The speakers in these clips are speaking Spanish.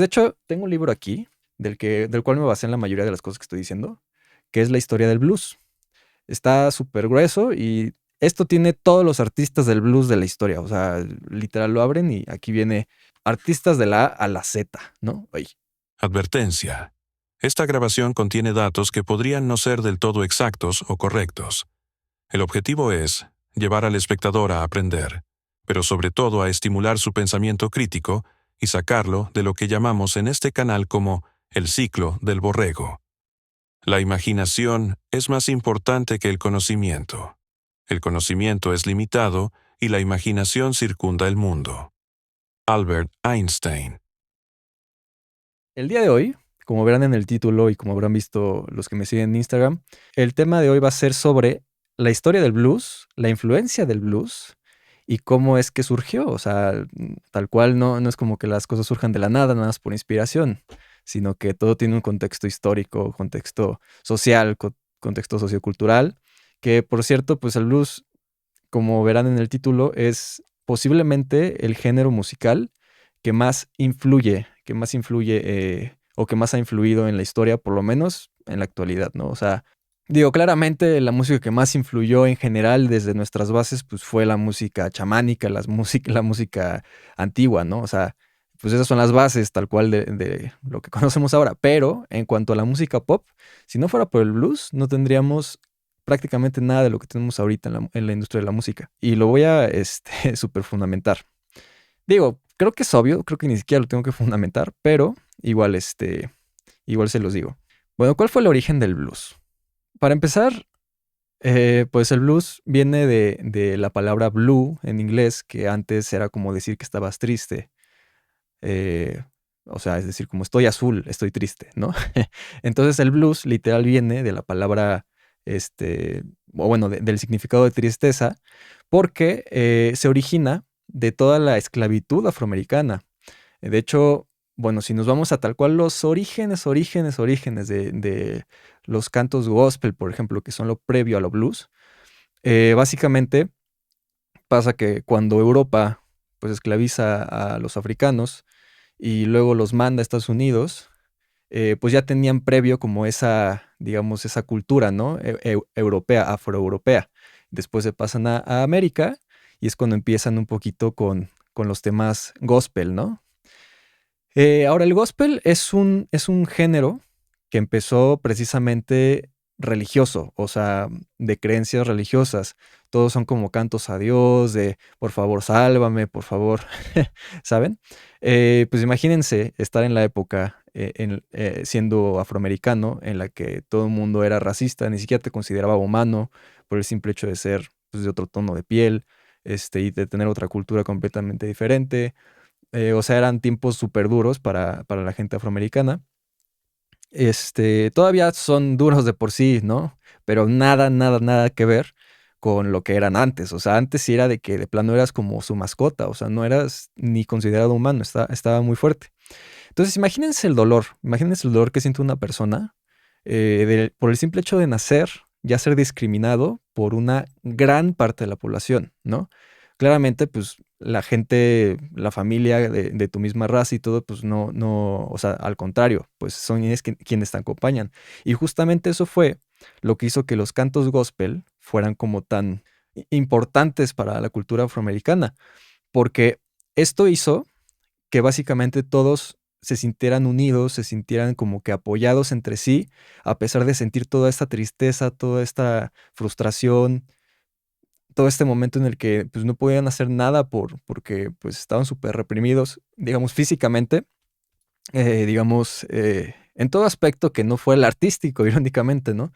De hecho, tengo un libro aquí del cual me basé en la mayoría de las cosas que estoy diciendo, que es la historia del blues. Está súper grueso y esto tiene todos los artistas del blues de la historia. O sea, literal lo abren y aquí viene artistas de la A a la Z, ¿no? Oye, Advertencia. Esta grabación contiene datos que podrían no ser del todo exactos o correctos. El objetivo es llevar al espectador a aprender, pero sobre todo a estimular su pensamiento crítico y sacarlo de lo que llamamos en este canal como el ciclo del borrego. La imaginación es más importante que el conocimiento. El conocimiento es limitado y la imaginación circunda el mundo. Albert Einstein. el día de hoy, como verán en el título y como habrán visto los que me siguen en Instagram, el tema de hoy va a ser sobre la historia del blues, la influencia del blues y cómo es que surgió. O sea, tal cual no es como que las cosas surjan de la nada, nada más por inspiración, sino que todo tiene un contexto histórico, contexto social, contexto sociocultural, que por cierto, pues el blues, como verán en el título, es posiblemente el género musical que más influye o que más ha influido en la historia, por lo menos en la actualidad, ¿no? O sea, digo, claramente la música que más influyó en general desde nuestras bases, pues fue la música chamánica, la música antigua, ¿no? O sea, pues esas son las bases tal cual de lo que conocemos ahora. Pero en cuanto a la música pop, si no fuera por el blues, no tendríamos prácticamente nada de lo que tenemos ahorita en la industria de la música. Y lo voy a super fundamentar. Digo, creo que es obvio, creo que ni siquiera lo tengo que fundamentar, pero igual, igual se los digo. Bueno, ¿cuál fue el origen del blues? Para empezar, pues el blues viene de la palabra blue en inglés, que antes era como decir que estabas triste. Eh, o sea, es decir, como estoy azul, estoy triste, ¿no? Entonces el blues literal viene de la palabra, o bueno, del significado de tristeza, porque se origina de toda la esclavitud afroamericana. De hecho, bueno, si nos vamos a tal cual los orígenes de los cantos gospel, por ejemplo, que son lo previo a lo blues, básicamente pasa que cuando Europa pues esclaviza a los africanos y luego los manda a Estados Unidos, pues ya tenían previo como esa, digamos, esa cultura, ¿no? Europea, afroeuropea. Después se pasan a América y es cuando empiezan un poquito con los temas gospel, ¿no? Ahora, el gospel es un género que empezó precisamente religioso, o sea, de creencias religiosas. Todos son como cantos a Dios, de por favor, sálvame, por favor, ¿saben? Pues imagínense estar en la época, siendo afroamericano, en la que todo el mundo era racista, ni siquiera te consideraba humano por el simple hecho de ser pues, de otro tono de piel, y de tener otra cultura completamente diferente. O sea, eran tiempos súper duros para la gente afroamericana. Todavía son duros de por sí, ¿no? Pero nada, nada, nada que ver con lo que eran antes. O sea, antes sí era de que de plano eras como su mascota, o sea, no eras ni considerado humano, estaba muy fuerte. Entonces, imagínense el dolor que siente una persona por el simple hecho de nacer, ya ser discriminado por una gran parte de la población, ¿no? Claramente, pues la gente, la familia de tu misma raza y todo, pues no, o sea, al contrario, pues son quienes te acompañan. Y justamente eso fue lo que hizo que los cantos gospel fueran como tan importantes para la cultura afroamericana, porque esto hizo que básicamente todos se sintieran unidos, se sintieran como que apoyados entre sí, a pesar de sentir toda esta tristeza, toda esta frustración, todo este momento en el que pues no podían hacer nada porque pues estaban súper reprimidos, digamos, físicamente, digamos, en todo aspecto que no fue el artístico, irónicamente, ¿no?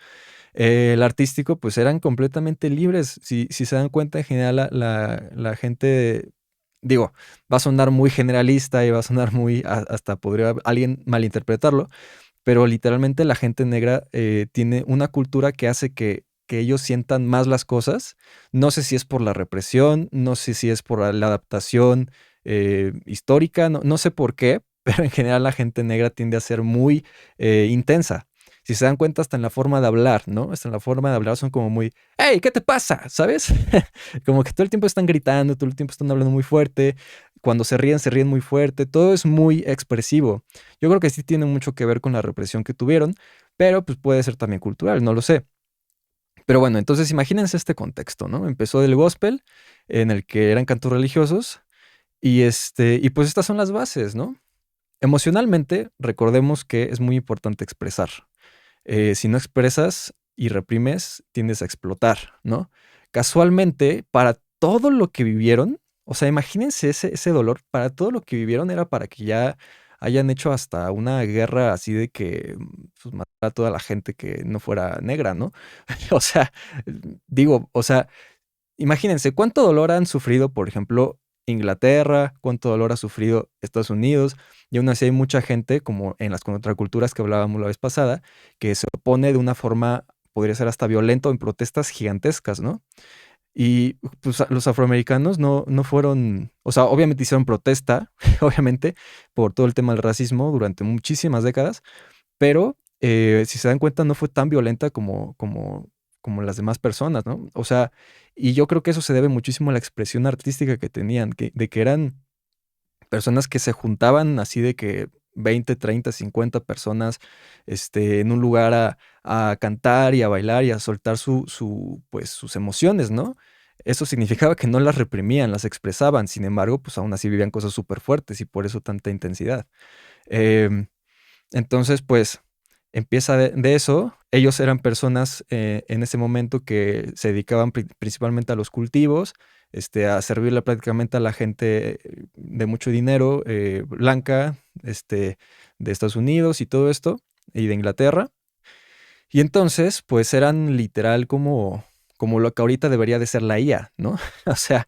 El artístico, pues eran completamente libres. Si se dan cuenta, en general, la gente, digo, va a sonar muy generalista y va a sonar muy, hasta podría alguien malinterpretarlo, pero literalmente la gente negra tiene una cultura que hace que ellos sientan más las cosas. No sé si es por la represión, no sé si es por la adaptación histórica, no sé por qué, pero en general la gente negra tiende a ser muy intensa. Si se dan cuenta, hasta en la forma de hablar, ¿no? Hasta en la forma de hablar son como muy, hey, ¿qué te pasa? ¿Sabes? Como que todo el tiempo están gritando, todo el tiempo están hablando muy fuerte. cuando se ríen muy fuerte, todo es muy expresivo. Yo creo que sí tiene mucho que ver con la represión que tuvieron, pero pues puede ser también cultural, no lo sé. Pero bueno, entonces imagínense este contexto, ¿no? Empezó el gospel, en el que eran cantos religiosos, y pues estas son las bases, ¿no? Emocionalmente, recordemos que es muy importante expresar. Si no expresas y reprimes, tiendes a explotar, ¿no? Casualmente, para todo lo que vivieron, o sea, imagínense ese dolor, para todo lo que vivieron era para que ya hayan hecho hasta una guerra así de que pues, matar a toda la gente que no fuera negra, ¿no? O sea, digo, o sea, imagínense cuánto dolor han sufrido, por ejemplo, Inglaterra, cuánto dolor ha sufrido Estados Unidos, y aún así hay mucha gente, como en las contraculturas que hablábamos la vez pasada, que se opone de una forma, podría ser hasta violenta, en protestas gigantescas, ¿no? Y pues los afroamericanos no fueron, o sea, obviamente hicieron protesta, obviamente, por todo el tema del racismo durante muchísimas décadas, pero si se dan cuenta no fue tan violenta como las demás personas, ¿no? O sea, y yo creo que eso se debe muchísimo a la expresión artística que tenían, de que eran personas que se juntaban así de que 20, 30, 50 personas en un lugar a cantar y a bailar y a soltar pues, sus emociones, ¿no? Eso significaba que no las reprimían, las expresaban, sin embargo, pues aún así vivían cosas súper fuertes y por eso tanta intensidad. Em, entonces, pues empieza de eso. Ellos eran personas en ese momento que se dedicaban principalmente a los cultivos, a servirle prácticamente a la gente de mucho dinero, blanca, de Estados Unidos y todo esto, y de Inglaterra. Y entonces, pues eran literal como lo que ahorita debería de ser la IA, ¿no? O sea,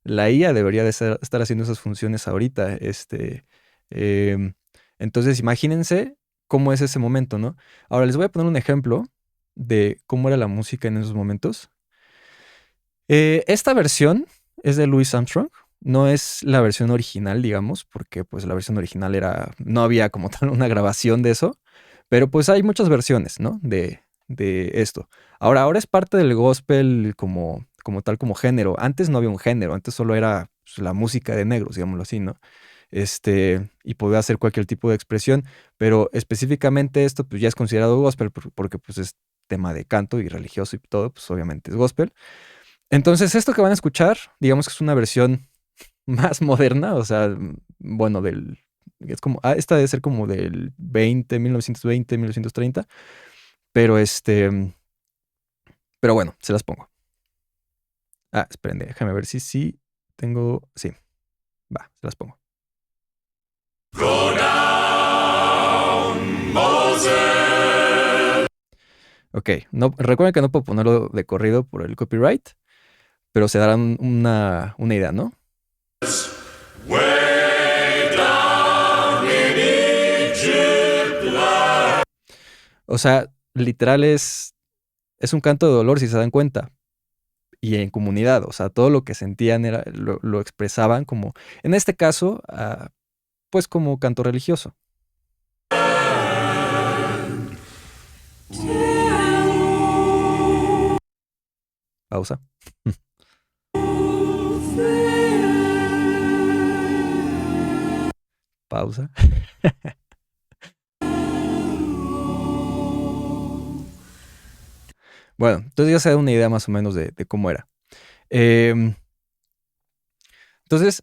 la IA debería de estar haciendo esas funciones ahorita. Em, entonces, imagínense cómo es ese momento, ¿no? Ahora les voy a poner un ejemplo de cómo era la música en esos momentos. Esta versión es de Louis Armstrong. No es la versión original, digamos, porque pues la versión original no había como tal una grabación de eso, pero pues hay muchas versiones, ¿no? De esto. Ahora es parte del gospel como tal, como género. Antes no había un género, antes solo era pues, la música de negros, digámoslo así, ¿no? Y podía hacer cualquier tipo de expresión, pero específicamente esto pues ya es considerado gospel porque pues es tema de canto y religioso y todo, pues obviamente es gospel. Entonces esto que van a escuchar, digamos que es una versión más moderna, o sea, bueno, es como, esta debe ser como del 1920, 1930, pero pero bueno, se las pongo. Esperen, déjame ver si tengo, sí, va, se las pongo. Go down, Moses. Ok, no, recuerden que no puedo ponerlo de corrido por el copyright, pero se darán una idea, ¿no? O sea, literal es un canto de dolor, si se dan cuenta, y en comunidad, o sea, todo lo que sentían lo expresaban como, en este caso, pues como canto religioso. Pausa. Pausa. Bueno, entonces ya se da una idea más o menos de cómo era. Entonces,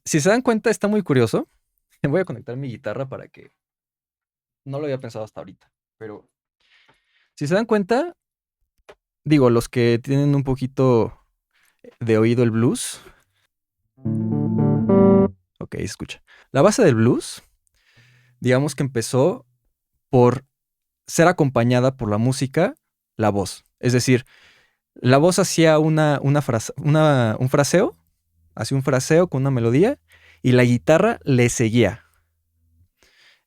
si se dan cuenta, está muy curioso. Voy a conectar mi guitarra para que... No lo había pensado hasta ahorita, pero... Si se dan cuenta, digo, los que tienen un poquito de oído el blues. Ok, se escucha. La base del blues, digamos que empezó por ser acompañada por la música, la voz. Es decir, la voz hacía un fraseo, hacía un fraseo con una melodía y la guitarra le seguía.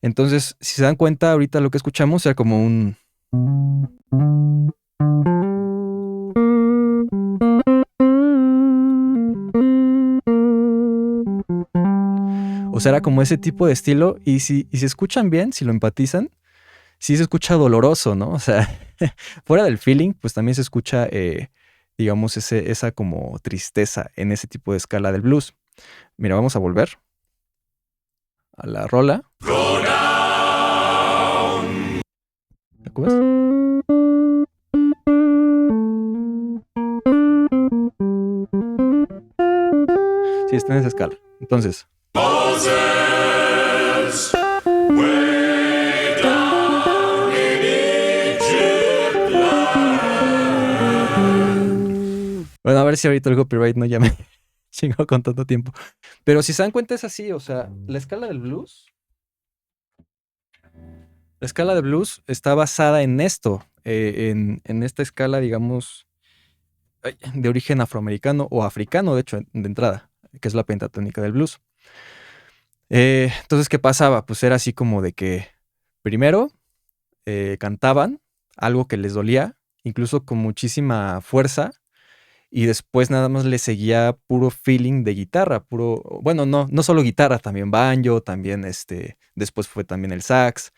Entonces, si se dan cuenta, ahorita lo que escuchamos era como un... O sea, era como ese tipo de estilo. Y si escuchan bien, si lo empatizan, sí se escucha doloroso, ¿no? O sea, fuera del feeling, pues también se escucha, digamos, esa como tristeza en ese tipo de escala del blues. Mira, vamos a volver. a la rola. ¿Cómo es? Sí, está en esa escala. Entonces. Bueno, a ver si ahorita el copyright no ya me chingó con tanto tiempo. Pero si se dan cuenta es así, o sea, la escala del blues. La escala de blues está basada en esto, en esta escala, digamos, de origen afroamericano o africano, de hecho, de entrada, que es la pentatónica del blues. Entonces, ¿qué pasaba? Pues era así como de que primero cantaban algo que les dolía, incluso con muchísima fuerza, y después nada más le seguía puro feeling de guitarra, bueno, no solo guitarra, también banjo, también después fue también el sax,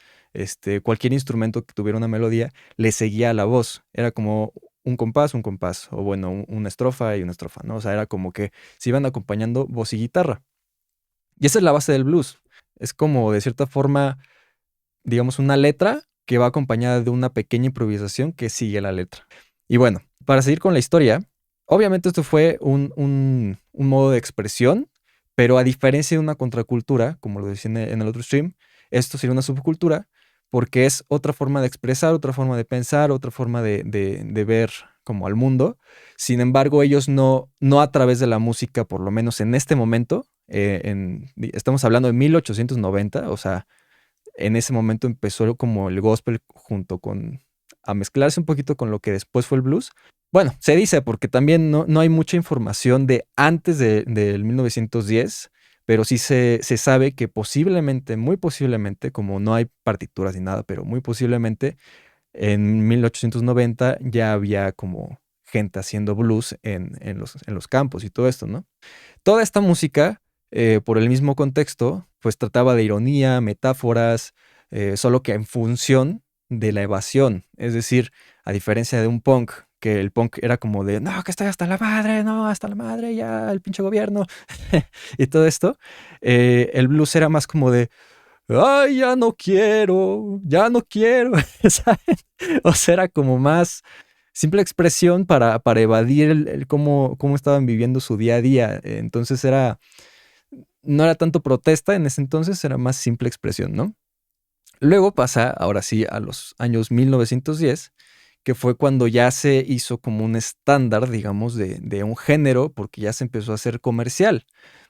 cualquier instrumento que tuviera una melodía, le seguía a la voz, era como un compás, o bueno, una estrofa y una estrofa, ¿no? O sea, era como que se iban acompañando voz y guitarra. Y esa es la base del blues, es como de cierta forma, digamos, una letra que va acompañada de una pequeña improvisación que sigue la letra. Y bueno, para seguir con la historia, obviamente esto fue un modo de expresión, pero a diferencia de una contracultura, como lo decía en el otro stream, esto sería una subcultura porque es otra forma de expresar, otra forma de pensar, otra forma de ver como al mundo. Sin embargo, ellos no a través de la música, por lo menos en este momento, estamos hablando de 1890, o sea, en ese momento empezó como el gospel a mezclarse un poquito con lo que después fue el blues. Bueno, se dice porque también no hay mucha información de antes del 1910, pero sí se sabe que posiblemente, muy posiblemente, como no hay partituras ni nada, pero muy posiblemente en 1890 ya había como gente haciendo blues en los campos y todo esto, ¿no? Toda esta música, por el mismo contexto, pues trataba de ironía, metáforas, solo que en función de la evasión. Es decir, a diferencia de un punk, que el punk era como de, no, que estoy hasta la madre, no, hasta la madre, ya, el pinche gobierno, y todo esto, el blues era más como de, ay, ya no quiero, ¿saben? O sea, era como más simple expresión para evadir cómo estaban viviendo su día a día. Entonces no era tanto protesta en ese entonces, era más simple expresión, ¿no? Luego pasa, ahora sí, a los años 1910, que fue cuando ya se hizo como un estándar, digamos, de un género, porque ya se empezó a hacer comercial.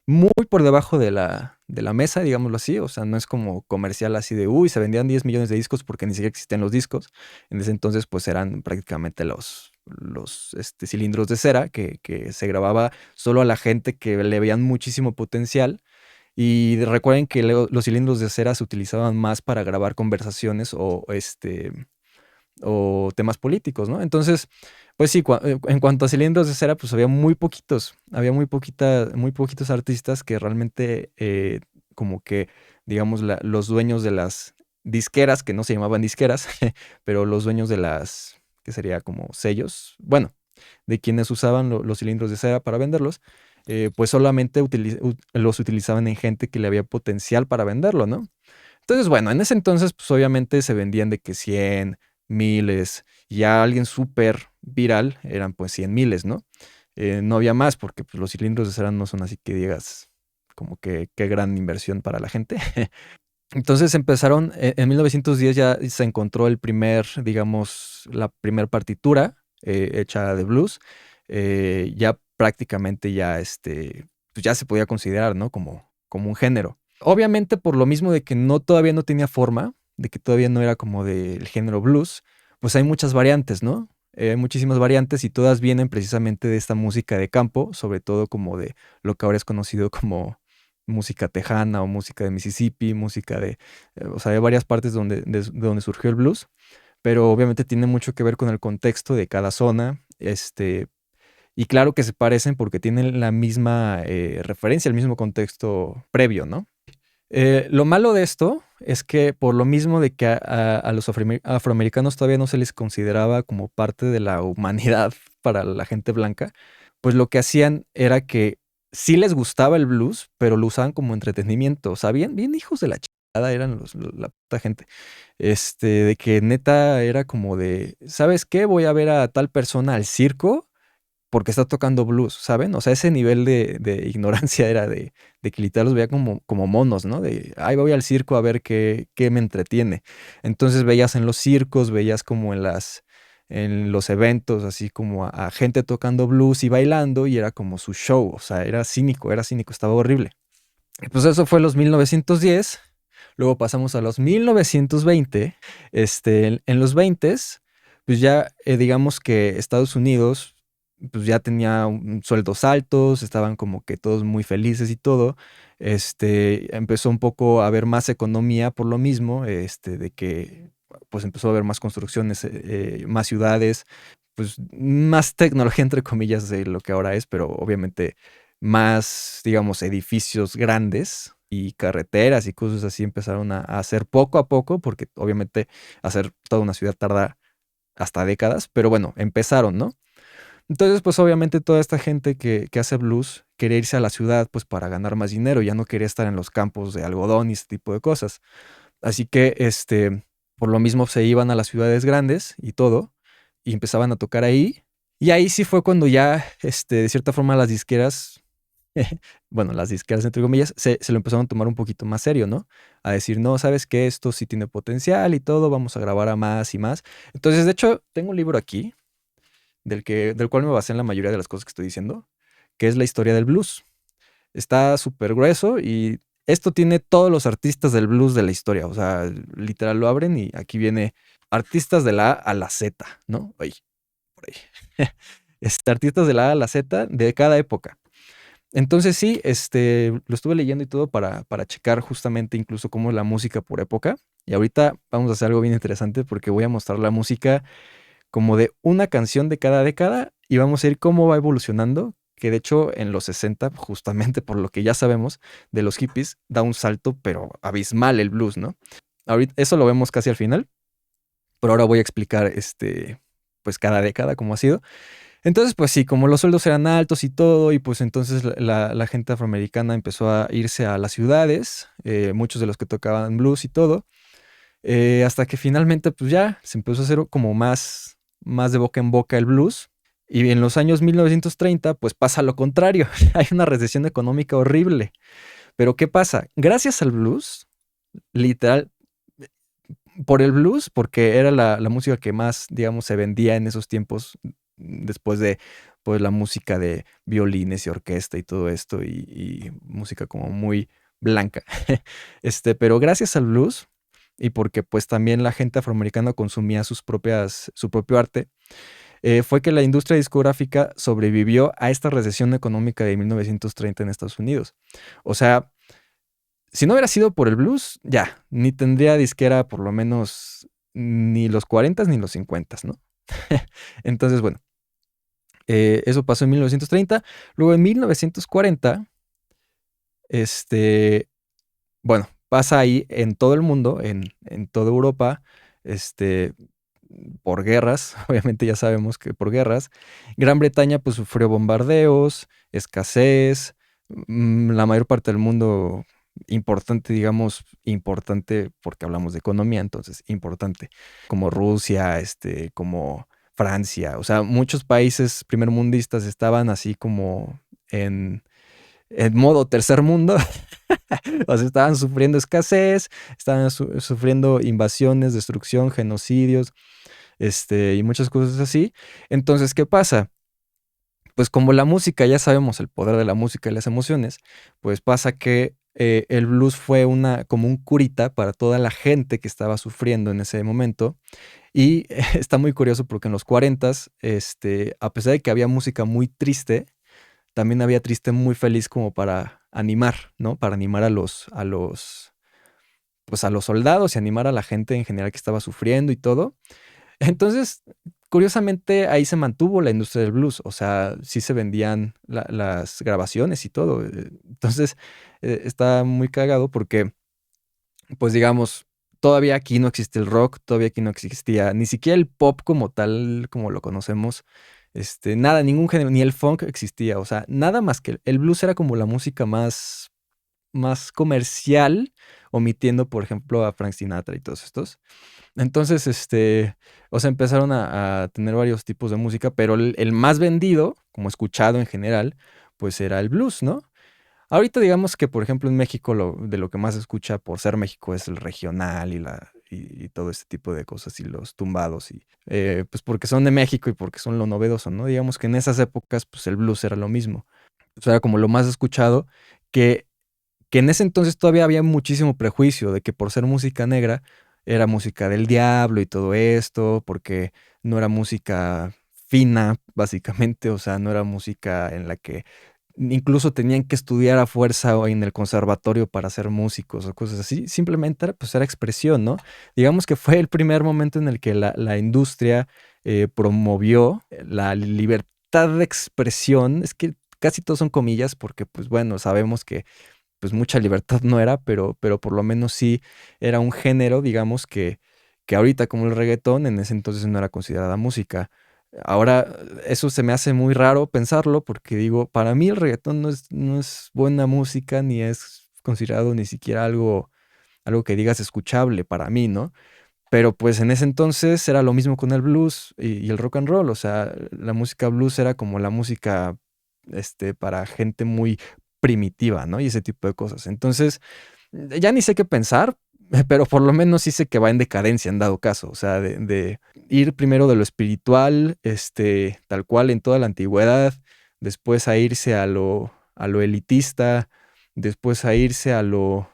Muy por debajo de la mesa, digámoslo así. O sea, no es como comercial así de, uy, se vendían 10 millones de discos porque ni siquiera existían los discos. En ese entonces, pues eran prácticamente los cilindros de cera que se grababa solo a la gente que le veían muchísimo potencial. Y recuerden que los cilindros de cera se utilizaban más para grabar conversaciones o temas políticos, ¿no? Entonces, pues sí, en cuanto a cilindros de cera, pues había muy poquitos, muy poquitos artistas que realmente como que, digamos, los dueños de las disqueras, que no se llamaban disqueras, pero los dueños de que sería como sellos, bueno, de quienes usaban los cilindros de cera para venderlos, pues solamente los utilizaban en gente que le había potencial para venderlo, ¿no? Entonces, bueno, en ese entonces, pues obviamente se vendían de que 100, miles, ya alguien súper viral eran pues 100 miles, ¿no? No había más porque pues, los cilindros de cera no son así que digas como que qué gran inversión para la gente. Entonces empezaron, en 1910 ya se encontró digamos, la primer partitura hecha de blues. Ya prácticamente pues ya se podía considerar, ¿no? Como un género. Obviamente por lo mismo de que todavía no tenía forma, de que todavía no era como del género blues, pues hay muchas variantes, ¿no? Hay muchísimas variantes y todas vienen precisamente de esta música de campo, sobre todo como de lo que ahora es conocido como música tejana o música de Mississippi, o sea, hay varias partes de donde surgió el blues, pero obviamente tiene mucho que ver con el contexto de cada zona, y claro que se parecen porque tienen la misma referencia, el mismo contexto previo, ¿no? Lo malo de esto es que por lo mismo de que a los afroamericanos todavía no se les consideraba como parte de la humanidad para la gente blanca, pues lo que hacían era que sí les gustaba el blues, pero lo usaban como entretenimiento. O sea, bien hijos de la chingada eran la puta gente. De que neta era como de, ¿sabes qué? Voy a ver a tal persona al circo porque está tocando blues, ¿saben? O sea, ese nivel de ignorancia era de que literal los veía como monos, ¿no? De, ay, voy al circo a ver qué me entretiene. Entonces veías en los circos, veías como en los eventos, así como a gente tocando blues y bailando, y era como su show, o sea, era cínico, estaba horrible. Y pues eso fue los 1910. Luego pasamos a los 1920. En los 20, pues ya digamos que Estados Unidos pues ya tenía sueldos altos, estaban como que todos muy felices y todo. Empezó un poco a haber más economía por lo mismo, de que pues empezó a haber más construcciones, más ciudades, pues más tecnología entre comillas de lo que ahora es, pero obviamente más, digamos, edificios grandes y carreteras y cosas así empezaron a hacer poco a poco, porque obviamente hacer toda una ciudad tarda hasta décadas, pero bueno, empezaron, ¿no? Entonces, pues obviamente toda esta gente que hace blues quería irse a la ciudad pues para ganar más dinero, ya no quería estar en los campos de algodón y ese tipo de cosas. Así que, por lo mismo se iban a las ciudades grandes y todo, y empezaban a tocar ahí. Y ahí sí fue cuando ya, de cierta forma, las disqueras, bueno, las disqueras entre comillas, se lo empezaron a tomar un poquito más serio, ¿no? A decir, no, sabes que esto sí tiene potencial y todo, vamos a grabar a más y más. Entonces, de hecho, tengo un libro aquí, del cual me basé en la mayoría de las cosas que estoy diciendo, que es la historia del blues. Está súper grueso y esto tiene todos los artistas del blues de la historia. O sea, literal lo abren y aquí viene artistas de la A a la Z, ¿no? Ahí, por ahí. Artistas de la A a la Z de cada época. Entonces sí, lo estuve leyendo y todo para checar justamente incluso cómo es la música por época. Y ahorita vamos a hacer algo bien interesante porque voy a mostrar la música como de una canción de cada década y vamos a ir cómo va evolucionando, que de hecho en los 60, justamente por lo que ya sabemos de los hippies, da un salto, pero abismal el blues, ¿no? Ahorita eso lo vemos casi al final, pero ahora voy a explicar pues cada década cómo ha sido. Entonces, pues sí, como los sueldos eran altos y todo, y pues entonces la gente afroamericana empezó a irse a las ciudades, muchos de los que tocaban blues y todo, hasta que finalmente pues ya se empezó a hacer como más de boca en boca el blues. Y en los años 1930 pues pasa lo contrario, hay una recesión económica horrible. Pero ¿qué pasa? Gracias al blues, literal, por el blues, porque era la música que más, digamos, se vendía en esos tiempos, después de pues la música de violines y orquesta y todo esto, y música como muy blanca. Pero gracias al blues, y porque pues también la gente afroamericana consumía su propio arte, fue que la industria discográfica sobrevivió a esta recesión económica de 1930 en Estados Unidos. O sea, si no hubiera sido por el blues, ya, ni tendría disquera por lo menos ni los 40 ni los 50, ¿no? Entonces, bueno, eso pasó en 1930. Luego en 1940, bueno, pasa ahí en todo el mundo, en toda Europa, este, por guerras, obviamente ya sabemos que por guerras. Gran Bretaña pues sufrió bombardeos, escasez, la mayor parte del mundo importante, digamos, importante porque hablamos de economía, entonces importante, como Rusia, como Francia, o sea, muchos países primermundistas estaban así como en modo tercer mundo. O sea, estaban sufriendo escasez, estaban sufriendo invasiones, destrucción, genocidios, y muchas cosas así. Entonces, ¿qué pasa? Pues como la música, ya sabemos el poder de la música y las emociones, pues pasa que el blues fue como un curita para toda la gente que estaba sufriendo en ese momento. Y está muy curioso porque en los 40, a pesar de que había música muy triste, también había triste muy feliz como para animar, ¿no? Para animar pues a los soldados y animar a la gente en general que estaba sufriendo y todo. Entonces, curiosamente, ahí se mantuvo la industria del blues, o sea, sí se vendían las grabaciones y todo. Entonces, está muy cagado porque, pues digamos, todavía aquí no existe el rock, todavía aquí no existía ni siquiera el pop como tal, como lo conocemos, nada, ningún género, ni el funk existía, o sea, nada más que el blues era como la música más comercial, omitiendo, por ejemplo, a Frank Sinatra y todos estos. Entonces, o sea, empezaron a tener varios tipos de música, pero el más vendido, como escuchado en general, pues era el blues, ¿no? Ahorita digamos que, por ejemplo, en México de lo que más se escucha por ser México es el regional y todo este tipo de cosas y los tumbados y pues porque son de México y porque son lo novedoso, ¿no? Digamos que en esas épocas pues el blues era lo mismo. O sea, era como lo más escuchado que, que en ese entonces todavía había muchísimo prejuicio de que por ser música negra era música del diablo y todo esto, porque no era música fina, básicamente, o sea, no era música en la que incluso tenían que estudiar a fuerza o en el conservatorio para ser músicos o cosas así. Simplemente era, pues, era expresión, ¿no? Digamos que fue el primer momento en el que la industria promovió la libertad de expresión. Es que casi todos son comillas porque, pues bueno, sabemos que pues mucha libertad no era, pero por lo menos sí era un género, digamos, que ahorita como el reggaetón en ese entonces no era considerada música. Ahora, eso se me hace muy raro pensarlo porque digo, para mí el reggaetón no es buena música ni es considerado ni siquiera algo que digas escuchable para mí, ¿no? Pero pues en ese entonces era lo mismo con el blues y el rock and roll, o sea, la música blues era como la música para gente muy primitiva, ¿no? Y ese tipo de cosas. Entonces, ya ni sé qué pensar, pero por lo menos sí sé que va en decadencia en dado caso, o sea, de ir primero de lo espiritual, tal cual en toda la antigüedad, después a irse a lo elitista, después a irse a lo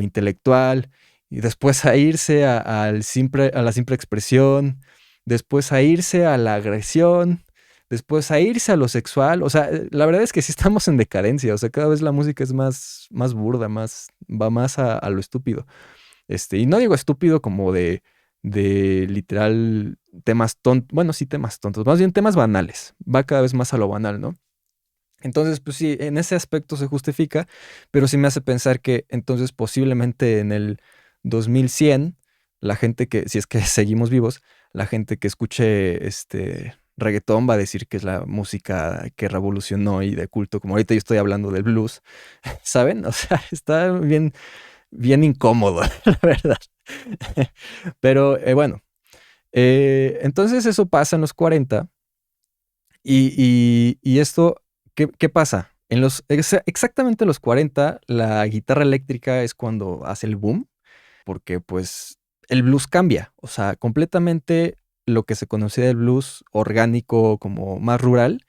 intelectual, y después a irse a la simple expresión, después a irse a la agresión, después a irse a lo sexual. O sea, la verdad es que sí estamos en decadencia. O sea, cada vez la música es más burda, va más a lo estúpido. Y no digo estúpido como de literal temas tontos. Bueno, sí, temas tontos. Más bien temas banales. Va cada vez más a lo banal, ¿no? Entonces, pues sí, en ese aspecto se justifica, pero sí me hace pensar que entonces posiblemente en el 2100, la gente que, si es que seguimos vivos, la gente que escuche reggaetón va a decir que es la música que revolucionó y de culto, como ahorita yo estoy hablando del blues, ¿saben? O sea, está bien, bien incómodo, la verdad. Pero bueno, entonces eso pasa en los 40 y esto, ¿qué pasa? Exactamente los 40, la guitarra eléctrica es cuando hace el boom, porque pues el blues cambia, o sea, completamente lo que se conocía del blues orgánico como más rural,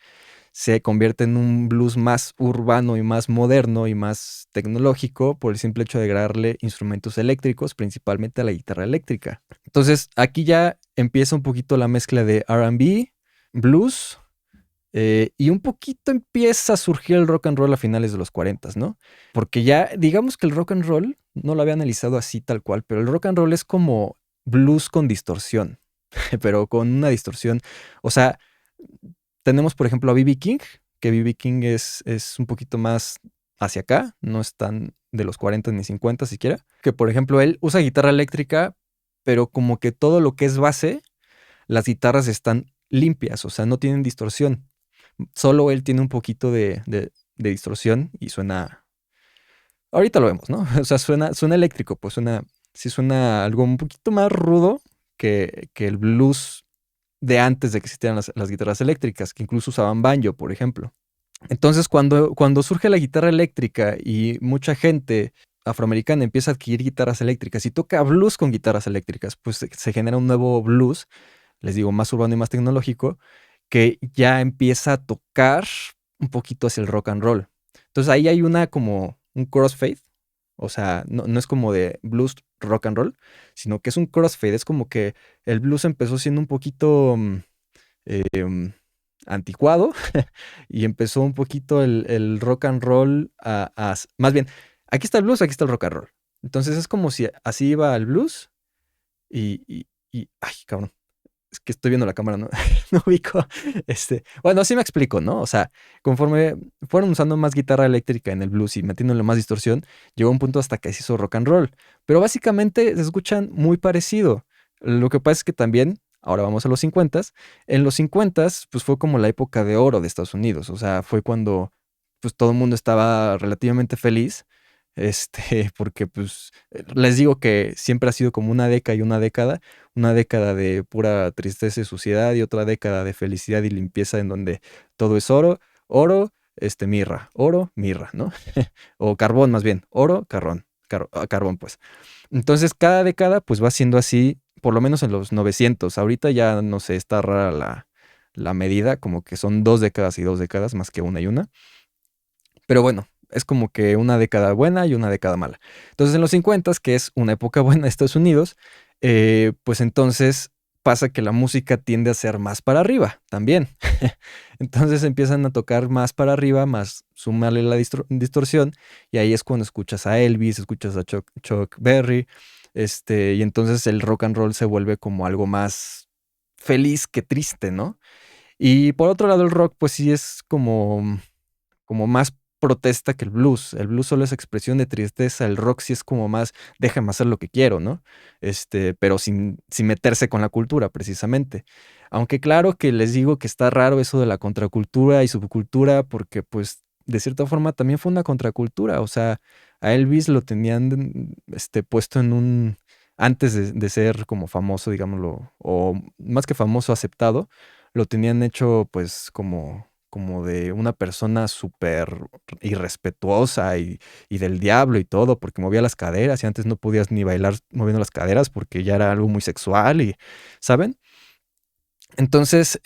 se convierte en un blues más urbano y más moderno y más tecnológico por el simple hecho de agregarle instrumentos eléctricos, principalmente a la guitarra eléctrica. Entonces aquí ya empieza un poquito la mezcla de R&B, blues, y un poquito empieza a surgir el rock and roll a finales de los 40, ¿no? Porque ya, digamos que el rock and roll, no lo había analizado así tal cual, pero el rock and roll es como blues con distorsión, pero con una distorsión. O sea, tenemos por ejemplo a B.B. King, que B.B. King es un poquito más hacia acá, no es tan de los 40 ni 50 siquiera, que por ejemplo él usa guitarra eléctrica, pero como que todo lo que es base, las guitarras están limpias, o sea, no tienen distorsión. Solo él tiene un poquito de distorsión y suena. Ahorita lo vemos, ¿no? O sea, suena eléctrico, pues sí suena algo un poquito más rudo que el blues de antes de que existieran las guitarras eléctricas, que incluso usaban banjo, por ejemplo. Entonces, cuando surge la guitarra eléctrica y mucha gente afroamericana empieza a adquirir guitarras eléctricas y toca blues con guitarras eléctricas, pues se genera un nuevo blues, les digo, más urbano y más tecnológico, que ya empieza a tocar un poquito hacia el rock and roll. Entonces ahí hay como un crossfade, o sea, no es como de blues rock and roll, sino que es un crossfade, es como que el blues empezó siendo un poquito anticuado y empezó un poquito el rock and roll más bien, aquí está el blues, aquí está el rock and roll. Entonces es como si así iba el blues ay, cabrón, es que estoy viendo la cámara, ¿no? No ubico. Bueno, así me explico, ¿no? O sea, conforme fueron usando más guitarra eléctrica en el blues y metiéndole más distorsión, llegó un punto hasta que se hizo rock and roll. Pero básicamente se escuchan muy parecido. Lo que pasa es que también Ahora vamos a los 50. En los 50, pues fue como la época de oro de Estados Unidos. O sea, fue cuando pues todo el mundo estaba relativamente feliz. Porque pues les digo que siempre ha sido como una década y una década de pura tristeza y suciedad y otra década de felicidad y limpieza en donde todo es oro, oro, mirra, oro, mirra, ¿no? O carbón más bien, oro, carbón pues. Entonces cada década pues va siendo así, por lo menos en los 900. Ahorita ya no sé, está rara la medida, como que son 2 décadas y 2 décadas más que una y una. Pero bueno, es como que una década buena y una década mala. Entonces en los 50, que es una época buena de Estados Unidos, pues entonces pasa que la música tiende a ser más para arriba también. Entonces empiezan a tocar más para arriba, más sumarle la distorsión, y ahí es cuando escuchas a Elvis, escuchas a Chuck Berry, y entonces el rock and roll se vuelve como algo más feliz que triste, ¿no? Y por otro lado el rock pues sí es como más protesta que el blues. El blues solo es expresión de tristeza, el rock sí es como más, déjame hacer lo que quiero, ¿no? Pero sin meterse con la cultura, precisamente. Aunque claro que les digo que está raro eso de la contracultura y subcultura, porque pues de cierta forma también fue una contracultura. O sea, a Elvis lo tenían puesto en un, antes de ser como famoso, digámoslo, o más que famoso, aceptado, lo tenían hecho pues como de una persona súper irrespetuosa y del diablo y todo, porque movía las caderas y antes no podías ni bailar moviendo las caderas porque ya era algo muy sexual y, ¿saben? Entonces,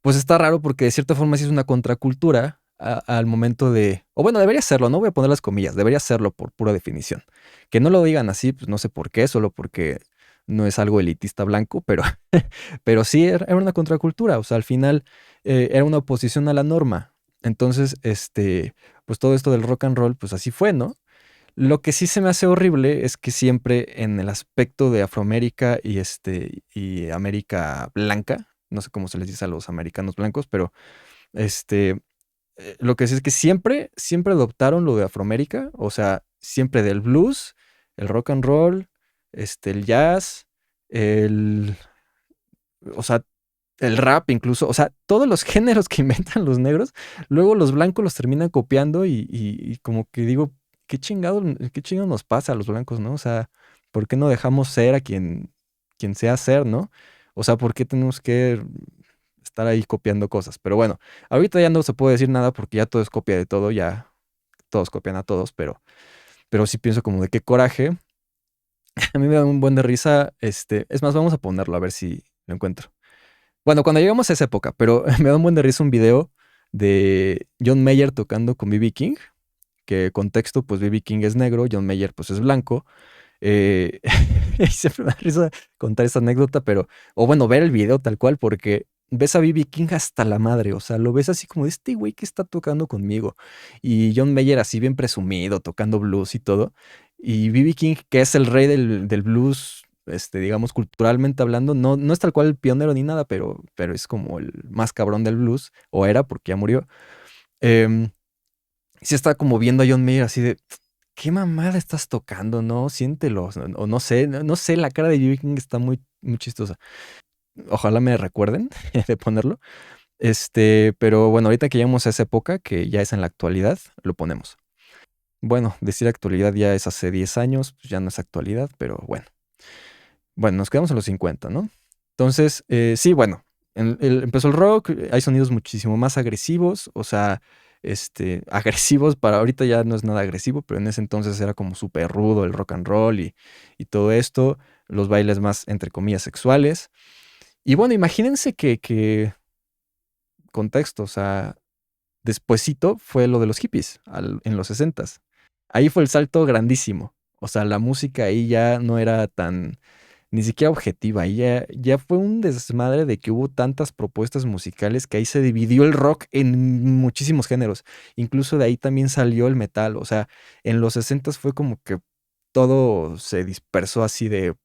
pues está raro porque de cierta forma sí es una contracultura al momento de, o bueno, debería serlo, no voy a poner las comillas, debería serlo por pura definición. Que no lo digan así, pues no sé por qué, solo porque no es algo elitista blanco, pero, pero sí era una contracultura, o sea, al final era una oposición a la norma. Entonces, pues todo esto del rock and roll, pues así fue, ¿no? Lo que sí se me hace horrible es que siempre en el aspecto de Afroamérica y América blanca, no sé cómo se les dice a los americanos blancos, pero este, lo que sí es que siempre adoptaron lo de Afroamérica, o sea, siempre del blues, el rock and roll, el jazz, el, o sea, el rap incluso, o sea, todos los géneros que inventan los negros, luego los blancos los terminan copiando y como que digo, qué chingado nos pasa a los blancos, ¿no? O sea, ¿por qué no dejamos ser a quien sea ser, ¿no? O sea, ¿por qué tenemos que estar ahí copiando cosas? Pero bueno, ahorita ya no se puede decir nada porque ya todo es copia de todo, ya todos copian a todos, pero sí pienso como de qué coraje. A mí me da un buen de risa, es más, vamos a ponerlo a ver si lo encuentro. Bueno, cuando llegamos a esa época, pero me da un buen de risa un video de John Mayer tocando con B.B. King, que contexto, pues B.B. King es negro, John Mayer pues es blanco. Eh, y siempre me da risa contar esa anécdota, pero, o bueno, ver el video tal cual, porque ves a B.B. King hasta la madre, o sea, lo ves así como de este güey que está tocando conmigo. Y John Mayer así bien presumido, tocando blues y todo. Y B.B. King, que es el rey del blues, digamos, culturalmente hablando, no es tal cual el pionero ni nada, pero es como el más cabrón del blues, o era porque ya murió. Em, sí está como viendo a John Mayer así de, ¿qué mamada estás tocando? No, siéntelo. O no sé, no sé, la cara de B.B. King está muy, muy chistosa. Ojalá me recuerden de ponerlo. Pero bueno, ahorita que llegamos a esa época, que ya es en la actualidad, lo ponemos. Bueno, decir actualidad ya es hace 10 años, pues ya no es actualidad, pero bueno. Bueno, nos quedamos en los 50, ¿no? Entonces, sí, bueno, empezó el rock, hay sonidos muchísimo más agresivos, o sea, agresivos para ahorita ya no es nada agresivo, pero en ese entonces era como súper rudo el rock and roll y todo esto, los bailes más, entre comillas, sexuales. Y bueno, imagínense que contexto, o sea, despuesito fue lo de los hippies en los 60s. Ahí fue el salto grandísimo. O sea, la música ahí ya no era tan, ni siquiera objetiva. Ahí ya fue un desmadre de que hubo tantas propuestas musicales que ahí se dividió el rock en muchísimos géneros. Incluso de ahí también salió el metal. O sea, en los 60s fue como que todo se dispersó así de,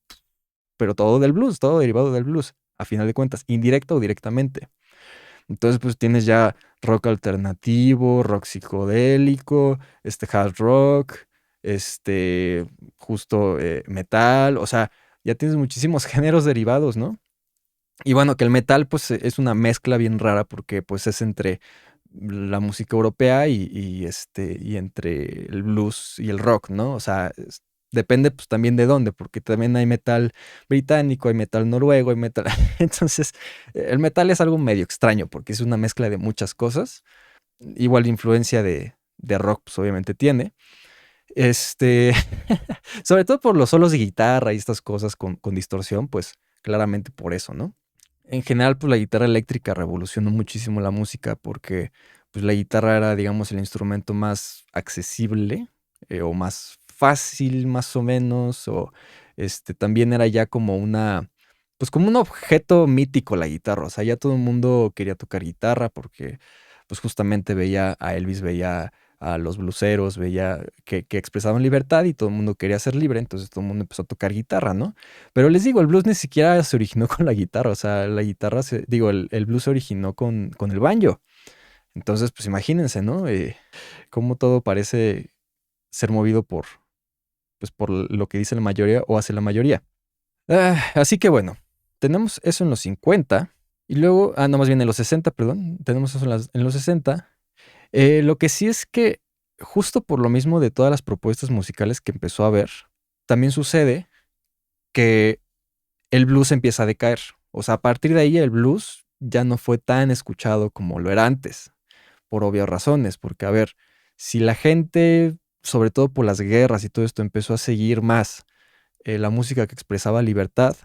pero todo del blues, todo derivado del blues, a final de cuentas, indirecta o directamente. Entonces, pues tienes ya rock alternativo, rock psicodélico, hard rock, justo metal, o sea, ya tienes muchísimos géneros derivados, ¿no? Y bueno, que el metal pues es una mezcla bien rara porque pues es entre la música europea y entre el blues y el rock, ¿no? O sea, depende pues también de dónde, porque también hay metal británico, hay metal noruego, hay metal... Entonces, el metal es algo medio extraño porque es una mezcla de muchas cosas. Igual influencia de rock pues obviamente tiene. Este, sobre todo por los solos de guitarra y estas cosas con distorsión, pues claramente por eso, ¿no? En general, pues la guitarra eléctrica revolucionó muchísimo la música porque pues la guitarra era, digamos, el instrumento más accesible o más fácil, más o menos, o también era ya como pues como un objeto mítico la guitarra, o sea, ya todo el mundo quería tocar guitarra porque pues justamente veía a Elvis, veía a los bluseros, veía que expresaban libertad y todo el mundo quería ser libre, entonces todo el mundo empezó a tocar guitarra, ¿no? Pero les digo, el blues ni siquiera se originó con la guitarra, o sea, la guitarra, el blues se originó con el banjo. Entonces, pues imagínense, ¿no? Cómo todo parece ser movido pues, por lo que dice la mayoría o hace la mayoría. Así que bueno, tenemos eso en los 50 y luego, no, más bien en los 60, perdón, tenemos eso en los 60. Lo que sí es que justo por lo mismo de todas las propuestas musicales que empezó a haber, también sucede que el blues empieza a decaer. O sea, a partir de ahí el blues ya no fue tan escuchado como lo era antes, por obvias razones, porque a ver, si la gente, sobre todo por las guerras y todo esto, empezó a seguir más la música que expresaba libertad,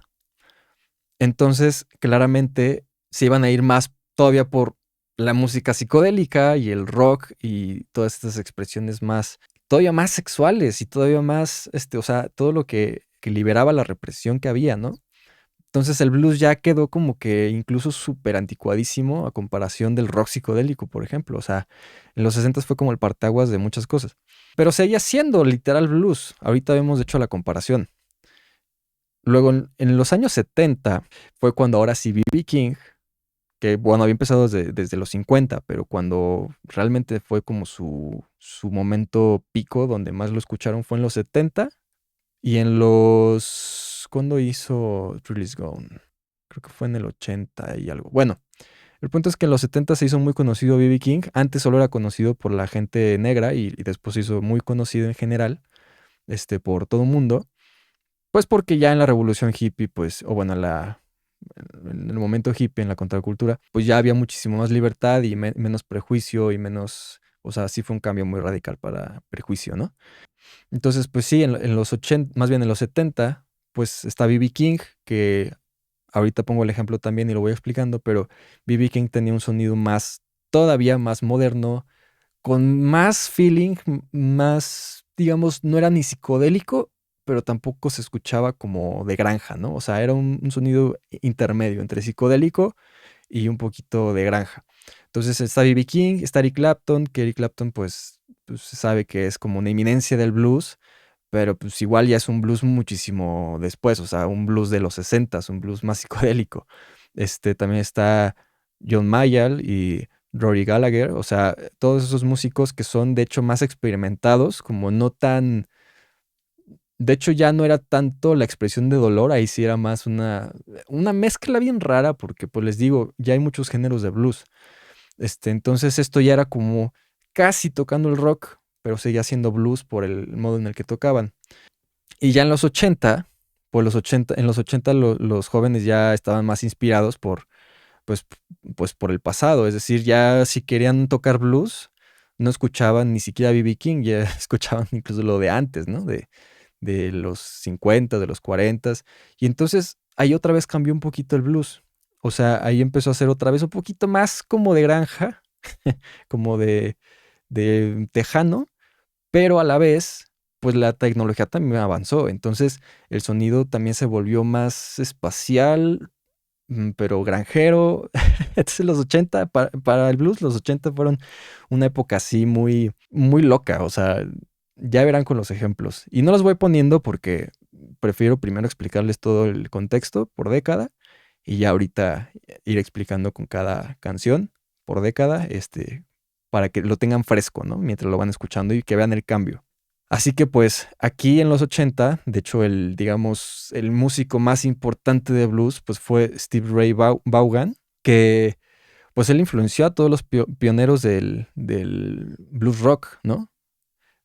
entonces claramente se iban a ir más todavía por la música psicodélica y el rock y todas estas expresiones más, todavía más sexuales y todavía más, o sea, todo lo que liberaba la represión que había, ¿no? Entonces el blues ya quedó como que incluso súper anticuadísimo a comparación del rock psicodélico, por ejemplo. O sea, en los 60 fue como el partaguas de muchas cosas. Pero seguía siendo literal blues. Ahorita hemos hecho la comparación. Luego, en los años 70 fue cuando ahora sí B.B. King, que bueno, había empezado desde los 50, pero cuando realmente fue como su momento pico, donde más lo escucharon fue en los 70 y en los... ¿Cuándo hizo Thrill Is Gone? Creo que fue en el 80 y algo. Bueno, el punto es que en los 70 se hizo muy conocido B.B. King. Antes solo era conocido por la gente negra y después se hizo muy conocido en general, por todo el mundo. Pues porque ya en la revolución hippie, pues, o bueno, en el momento hippie, en la contracultura, pues ya había muchísimo más libertad y menos prejuicio y menos, o sea, sí fue un cambio muy radical para prejuicio, ¿no? Entonces, pues sí, en los 80, más bien en los 70, pues está B.B. King, que ahorita pongo el ejemplo también y lo voy explicando, pero B.B. King tenía un sonido más, todavía más moderno, con más feeling, más, digamos, no era ni psicodélico, pero tampoco se escuchaba como de granja, ¿no? O sea, era un sonido intermedio entre psicodélico y un poquito de granja. Entonces está B.B. King, está Eric Clapton, que Eric Clapton pues se sabe que es como una eminencia del blues, pero pues igual ya es un blues muchísimo después, o sea, un blues de los 60, un blues más psicodélico. También está John Mayall y Rory Gallagher, o sea, todos esos músicos que son de hecho más experimentados, como no tan... De hecho ya no era tanto la expresión de dolor, ahí sí era más una mezcla bien rara, porque pues les digo, ya hay muchos géneros de blues. Entonces esto ya era como casi tocando el rock, pero seguía siendo blues por el modo en el que tocaban. Y ya en los 80, en los 80 los jóvenes ya estaban más inspirados pues, pues por el pasado. Es decir, ya si querían tocar blues, no escuchaban ni siquiera B.B. King, ya escuchaban incluso lo de antes, ¿no? De los 50, de los 40. Y entonces ahí otra vez cambió un poquito el blues. O sea, ahí empezó a ser otra vez un poquito más como de granja, como de tejano, pero a la vez, pues la tecnología también avanzó. Entonces el sonido también se volvió más espacial, pero granjero. Entonces los 80 para el blues, los 80 fueron una época así muy, muy loca. O sea, ya verán con los ejemplos. Y no los voy poniendo porque prefiero primero explicarles todo el contexto por década y ya ahorita ir explicando con cada canción por década, para que lo tengan fresco, ¿no? Mientras lo van escuchando y que vean el cambio. Así que pues aquí en los 80, de hecho digamos, el músico más importante de blues pues fue Steve Ray Vaughan, que pues él influenció a todos los pioneros del blues rock, ¿no?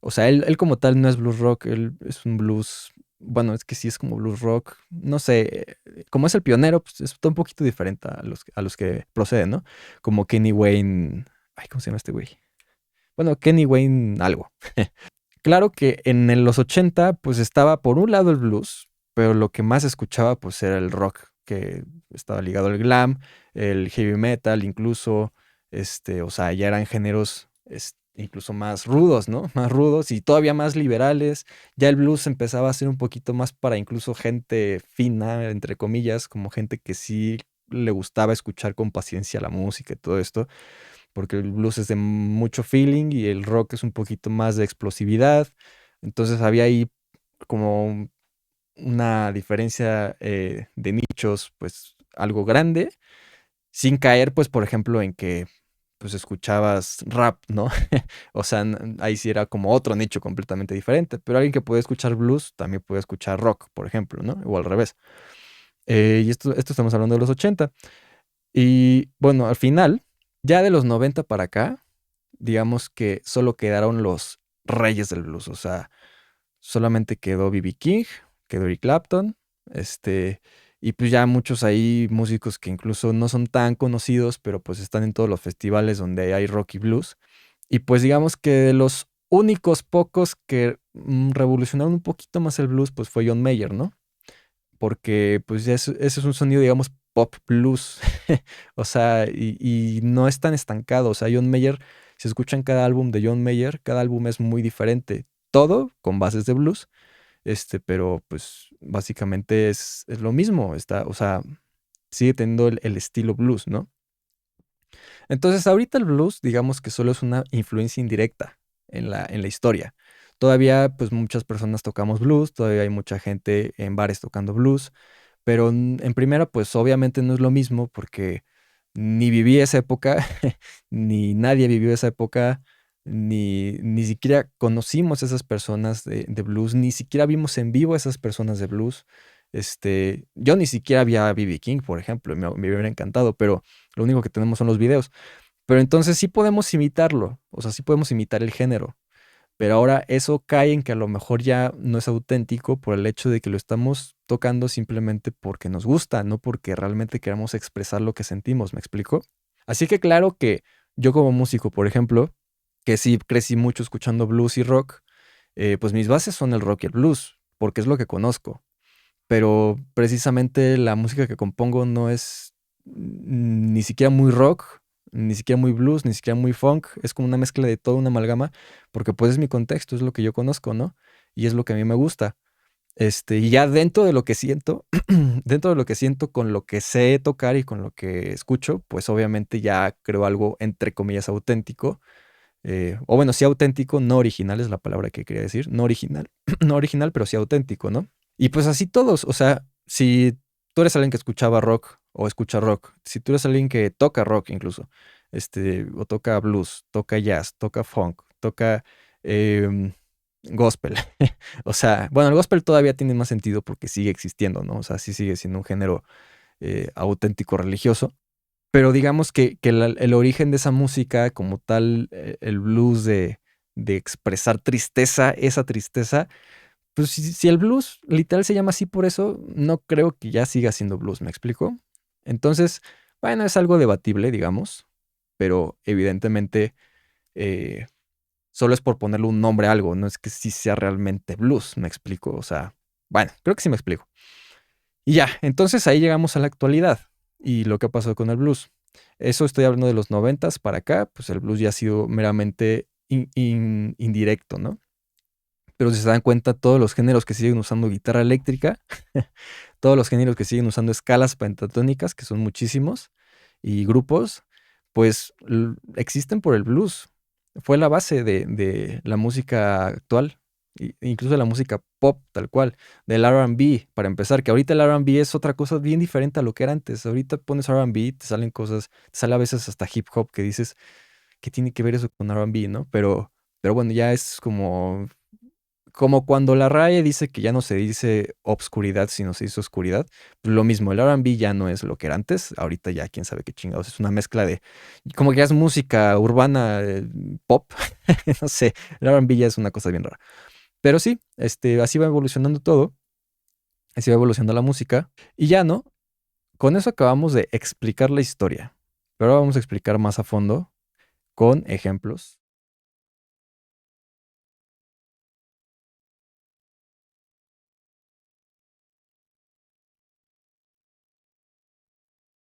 O sea, él como tal no es blues rock, él es un blues, bueno, es que sí es como blues rock, no sé, como es el pionero, pues está un poquito diferente a los que proceden, ¿no? Como Kenny Wayne, ay, ¿cómo se llama este güey? Bueno, Kenny Wayne algo. Claro que en los 80 pues estaba por un lado el blues, pero lo que más escuchaba pues era el rock, que estaba ligado al glam, el heavy metal incluso, o sea, ya eran géneros incluso más rudos, ¿no? Más rudos y todavía más liberales. Ya el blues empezaba a ser un poquito más para incluso gente fina, entre comillas, como gente que sí le gustaba escuchar con paciencia la música y todo esto, porque el blues es de mucho feeling y el rock es un poquito más de explosividad. Entonces había ahí como una diferencia de nichos, pues algo grande, sin caer, pues, por ejemplo, en que pues escuchabas rap, ¿no? O sea, ahí sí era como otro nicho completamente diferente, pero alguien que puede escuchar blues también puede escuchar rock, por ejemplo, ¿no? O al revés. Y esto estamos hablando de los 80. Y bueno, al final, ya de los 90 para acá, digamos que solo quedaron los reyes del blues, o sea, solamente quedó B.B. King, quedó Eric Clapton, y pues ya muchos ahí músicos que incluso no son tan conocidos, pero pues están en todos los festivales donde hay rock y blues. Y pues digamos que de los únicos pocos que revolucionaron un poquito más el blues, pues fue John Mayer, ¿no? Porque pues ya ese es un sonido, digamos, pop blues. O sea, y no es tan estancado. O sea, John Mayer, si escuchan cada álbum de John Mayer, cada álbum es muy diferente. Todo con bases de blues, pero pues básicamente es lo mismo. O sea, sigue teniendo el estilo blues, ¿no? Entonces, ahorita el blues, digamos que solo es una influencia indirecta en la historia. Todavía, pues muchas personas tocamos blues, todavía hay mucha gente en bares tocando blues, pero en primera, pues obviamente no es lo mismo porque ni viví esa época, ni nadie vivió esa época, ni siquiera conocimos a esas personas de blues, ni siquiera vimos en vivo a esas personas de blues. Yo ni siquiera vi a B.B. King, por ejemplo, me hubiera encantado, pero lo único que tenemos son los videos. Pero entonces sí podemos imitarlo, o sea, sí podemos imitar el género. Pero ahora eso cae en que a lo mejor ya no es auténtico por el hecho de que lo estamos tocando simplemente porque nos gusta, no porque realmente queramos expresar lo que sentimos, ¿me explico? Así que claro que yo como músico, por ejemplo, que sí crecí mucho escuchando blues y rock, pues mis bases son el rock y el blues, porque es lo que conozco. Pero precisamente la música que compongo no es ni siquiera muy rock, ni siquiera muy blues, ni siquiera muy funk. Es como una mezcla de todo, una amalgama, porque pues es mi contexto, es lo que yo conozco, ¿no? Y es lo que a mí me gusta. Y ya dentro de lo que siento, dentro de lo que siento con lo que sé tocar y con lo que escucho, pues obviamente ya creo algo entre comillas auténtico. O bueno, sí auténtico, no original es la palabra que quería decir, no original, no original, pero sí auténtico, ¿no? Y pues así todos, o sea, si tú eres alguien que escuchaba rock o escucha rock, si tú eres alguien que toca rock incluso, o toca blues, toca jazz, toca funk, toca em, gospel, o sea, bueno, el gospel todavía tiene más sentido porque sigue existiendo, ¿no? O sea, sí sigue siendo un género auténtico religioso, pero digamos que el origen de esa música como tal, el blues de expresar tristeza, esa tristeza, pues si el blues literal se llama así por eso, no creo que ya siga siendo blues, ¿me explico? Entonces, bueno, es algo debatible, digamos, pero evidentemente eh, solo es por ponerle un nombre a algo, no es que sí sea realmente blues, ¿me explico? O sea, bueno, creo que sí me explico. Y ya, entonces ahí llegamos a la actualidad y lo que ha pasado con el blues. Eso estoy hablando de los 90 para acá, pues el blues ya ha sido meramente indirecto, ¿no? Pero si se dan cuenta, todos los géneros que siguen usando guitarra eléctrica, todos los géneros que siguen usando escalas pentatónicas, que son muchísimos, y grupos, pues existen por el blues. Fue la base de la música actual, incluso de la música pop, tal cual, del R&B, para empezar, que ahorita el R&B es otra cosa bien diferente a lo que era antes. Ahorita pones R&B, te salen cosas, te sale a veces hasta hip hop que dices, ¿qué tiene que ver eso con R&B, no? Pero bueno, ya es como como cuando la RAE dice que ya no se dice obscuridad, sino se dice oscuridad, pues lo mismo, el R&B ya no es lo que era antes, ahorita ya quién sabe qué chingados, es una mezcla de, como que ya es música urbana, pop, no sé, el R&B ya es una cosa bien rara. Pero sí, así va evolucionando todo, así va evolucionando la música, y ya no, con eso acabamos de explicar la historia, pero ahora vamos a explicar más a fondo con ejemplos